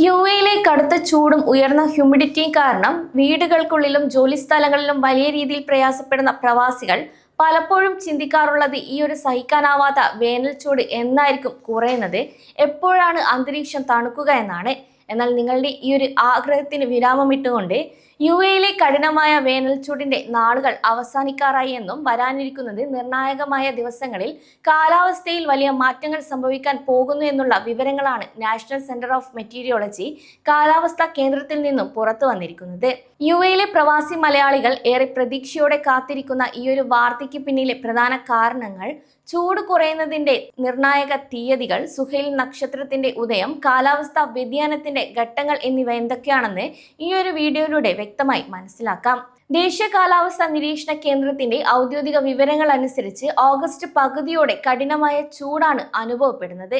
യുഎയിലെ കടുത്ത ചൂടും ഉയർന്ന ഹ്യൂമിഡിറ്റിയും കാരണം വീടുകൾക്കുള്ളിലും ജോലിസ്ഥലങ്ങളിലും വലിയ രീതിയിൽ പ്രയാസപ്പെടുന്ന പ്രവാസികൾ പലപ്പോഴും ചിന്തിക്കാറുള്ളത് ഈ ഒരു സഹിക്കാനാവാത്ത വേനൽ ചൂട് എന്നായിരിക്കും കുറയുന്നത്, എപ്പോഴാണ് അന്തരീക്ഷം തണുക്കുക എന്നാണ്. എന്നാൽ നിങ്ങളുടെ ഈ ഒരു ആഗ്രഹത്തിന് വിരാമമിട്ടുകൊണ്ട് യുഎയിലെ കഠിനമായ വേനൽച്ചൂടിന്റെ നാളുകൾ അവസാനിക്കാറായി എന്നും വരാനിരിക്കുന്നത് നിർണായകമായ ദിവസങ്ങളിൽ കാലാവസ്ഥയിൽ വലിയ മാറ്റങ്ങൾ സംഭവിക്കാൻ പോകുന്നു എന്നുള്ള വിവരങ്ങളാണ് നാഷണൽ സെന്റർ ഓഫ് മെറ്റീരിയോളജി കാലാവസ്ഥാ കേന്ദ്രത്തിൽ നിന്നും പുറത്തു വന്നിരിക്കുന്നത്. യുഎയിലെ പ്രവാസി മലയാളികൾ ഏറെ പ്രതീക്ഷയോടെ കാത്തിരിക്കുന്ന ഈ ഒരു വാർത്തയ്ക്ക് പിന്നിലെ പ്രധാന കാരണങ്ങൾ ചൂട് കുറയുന്നതിന്റെ നിർണായക തീയതികൾ, സുഹൈൽ നക്ഷത്രത്തിന്റെ ഉദയം, കാലാവസ്ഥാ വ്യതിയാനത്തിന്റെ ഘട്ടങ്ങൾ എന്നിവ എന്തൊക്കെയാണെന്ന് ഈ ഒരു വീഡിയോയിലൂടെ വ്യക്തമായി മനസ്സിലാക്കാം. ദേശീയ കാലാവസ്ഥാ നിരീക്ഷണ കേന്ദ്രത്തിന്റെ ഔദ്യോഗിക വിവരങ്ങൾ അനുസരിച്ച് ഓഗസ്റ്റ് പകുതിയോടെ കഠിനമായ ചൂടാണ് അനുഭവപ്പെടുന്നത്.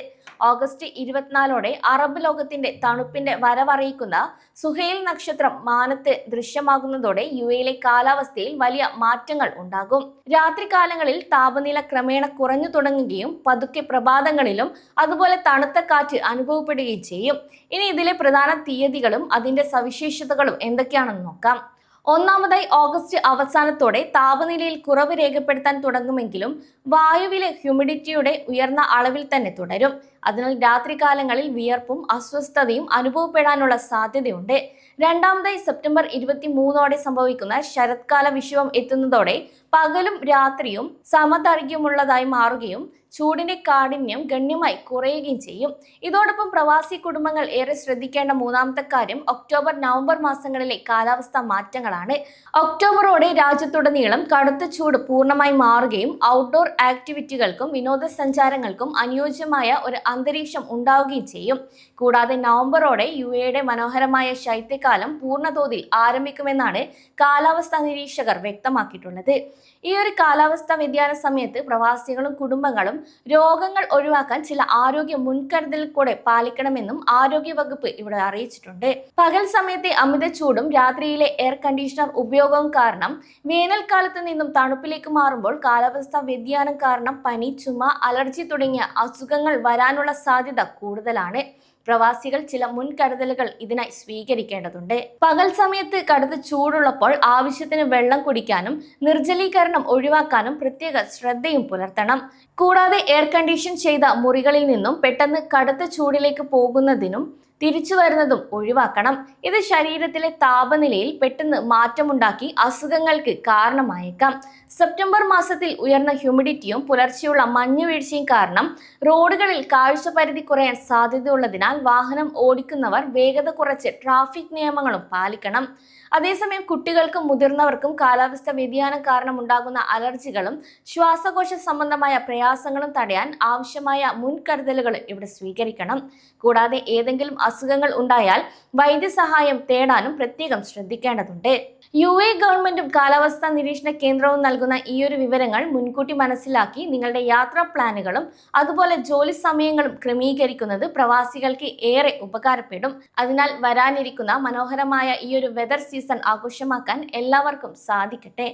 ഓഗസ്റ്റ് 24ഓടെ അറബ് ലോകത്തിന്റെ തണുപ്പിന്റെ വരവറിയിക്കുന്ന സുഹൈൽ നക്ഷത്രം മാനത്ത് ദൃശ്യമാകുന്നതോടെ യുഎയിലെ കാലാവസ്ഥയിൽ വലിയ മാറ്റങ്ങൾ ഉണ്ടാകും. രാത്രികാലങ്ങളിൽ താപനില ക്രമേണ കുറഞ്ഞു തുടങ്ങുകയും പതുക്കെ പ്രഭാതങ്ങളിലും അതുപോലെ തണുത്ത കാറ്റ് അനുഭവപ്പെടുകയും ചെയ്യും. ഇനി ഇതിലെ പ്രധാന തീയതികളും അതിന്റെ സവിശേഷതകളും എന്തൊക്കെയാണെന്ന് നോക്കാം. ഒന്നാമതായി, ഓഗസ്റ്റ് അവസാനത്തോടെ താപനിലയിൽ കുറവ് രേഖപ്പെടുത്താൻ തുടങ്ങുമെങ്കിലും വായുവിലെ ഹ്യൂമിഡിറ്റിയുടെ ഉയർന്ന അളവിൽ തന്നെ തുടരും. അതിനാൽ രാത്രികാലങ്ങളിൽ വിയർപ്പും അസ്വസ്ഥതയും അനുഭവപ്പെടാനുള്ള സാധ്യതയുണ്ട്. രണ്ടാമതായി, സെപ്റ്റംബർ 23ഓടെ സംഭവിക്കുന്ന ശരത്കാല വിഷുവം എത്തുന്നതോടെ പകലും രാത്രിയും സമദൈർഘ്യമുള്ളതായി മാറുകയും ചൂടിന്റെ കാഠിന്യം ഗണ്യമായി കുറയുകയും ചെയ്യും. ഇതോടൊപ്പം പ്രവാസി കുടുംബങ്ങൾ ഏറെ ശ്രദ്ധിക്കേണ്ട മൂന്നാമത്തെ കാര്യം ഒക്ടോബർ നവംബർ മാസങ്ങളിലെ കാലാവസ്ഥാ മാറ്റങ്ങളാണ്. ഒക്ടോബറോടെ രാജ്യത്തുടനീളം കടുത്ത ചൂട് പൂർണ്ണമായി മാറുകയും ഔട്ട്ഡോർ ആക്ടിവിറ്റികൾക്കും വിനോദസഞ്ചാരങ്ങൾക്കും അനുയോജ്യമായ ഒരു അന്തരീക്ഷം ഉണ്ടാവുകയും ചെയ്യും. കൂടാതെ നവംബറോടെ യുഎയുടെ മനോഹരമായ ശൈത്യകാലം പൂർണ്ണതോതിൽ ആരംഭിക്കുമെന്നാണ് കാലാവസ്ഥാ നിരീക്ഷകർ വ്യക്തമാക്കിയിട്ടുള്ളത്. ഈ ഒരു കാലാവസ്ഥാ വ്യതിയാന സമയത്ത് പ്രവാസികളും കുടുംബങ്ങളും രോഗങ്ങൾ ഒഴിവാക്കാൻ ചില ആരോഗ്യ മുൻകരുതലുകൾ കൂടെ പാലിക്കണമെന്നും ആരോഗ്യ വകുപ്പ് ഇവിടെ അറിയിച്ചിട്ടുണ്ട്. പകൽ സമയത്തെ അമിത ചൂടും രാത്രിയിലെ എയർ കണ്ടീഷണർ ഉപയോഗവും കാരണം വേനൽക്കാലത്ത് നിന്നും തണുപ്പിലേക്ക് മാറുമ്പോൾ കാലാവസ്ഥാ വ്യതിയാനം കാരണം പനി, ചുമ, അലർജി തുടങ്ങിയ അസുഖങ്ങൾ വരാനുള്ള സാധ്യത കൂടുതലാണ്. പ്രവാസികൾ ചില മുൻകരുതലുകൾ ഇതിനായി സ്വീകരിക്കേണ്ടതുണ്ട്. പകൽ സമയത്ത് കടുത്ത ചൂടുള്ളപ്പോൾ ആവശ്യത്തിന് വെള്ളം കുടിക്കാനും നിർജ്ജലീകരണം ഒഴിവാക്കാനും പ്രത്യേക ശ്രദ്ധയും പുലർത്തണം. കൂടാതെ എയർ കണ്ടീഷൻ ചെയ്ത മുറികളിൽ നിന്നും പെട്ടെന്ന് കടുത്ത ചൂടിലേക്ക് പോകുന്നതിനും തിരിച്ചു വരുന്നതും ഒഴിവാക്കണം. ഇത് ശരീരത്തിലെ താപനിലയിൽ പെട്ടെന്ന് മാറ്റമുണ്ടാക്കി അസുഖങ്ങൾക്ക് കാരണമായേക്കാം. സെപ്റ്റംബർ മാസത്തിൽ ഉയർന്ന ഹ്യൂമിഡിറ്റിയും പുലർച്ചെയുള്ള മഞ്ഞുവീഴ്ചയും കാരണം റോഡുകളിൽ കാഴ്ചപരിധി കുറയാൻ സാധ്യതയുള്ളതിനാൽ വാഹനം ഓടിക്കുന്നവർ വേഗത കുറച്ച് ട്രാഫിക് നിയമങ്ങളും പാലിക്കണം. അതേസമയം കുട്ടികൾക്കും മുതിർന്നവർക്കും കാലാവസ്ഥ വ്യതിയാനം കാരണം ഉണ്ടാകുന്ന അലർജികളും ശ്വാസകോശ സംബന്ധമായ പ്രയാസങ്ങളും തടയാൻ ആവശ്യമായ മുൻകരുതലുകൾ ഇവിടെ സ്വീകരിക്കണം. കൂടാതെ ഏതെങ്കിലും അസുഖങ്ങൾ ഉണ്ടായാൽ വൈദ്യസഹായം തേടാനും പ്രത്യേകം ശ്രദ്ധിക്കേണ്ടതുണ്ട്. യുഎ ഗവൺമെന്റും കാലാവസ്ഥാ നിരീക്ഷണ കേന്ദ്രവും നൽകുന്ന ഈ ഒരു വിവരങ്ങൾ മുൻകൂട്ടി മനസ്സിലാക്കി നിങ്ങളുടെ യാത്രാ പ്ലാനുകളും അതുപോലെ ജോലി സമയങ്ങളും ക്രമീകരിക്കുന്നത് പ്രവാസികൾക്ക് ഏറെ ഉപകാരപ്പെടും. അതിനാൽ വരാനിരിക്കുന്ന മനോഹരമായ ഈ ഒരു വെതർ സീസൺ ആഘോഷമാക്കാൻ എല്ലാവർക്കും സാധിക്കട്ടെ.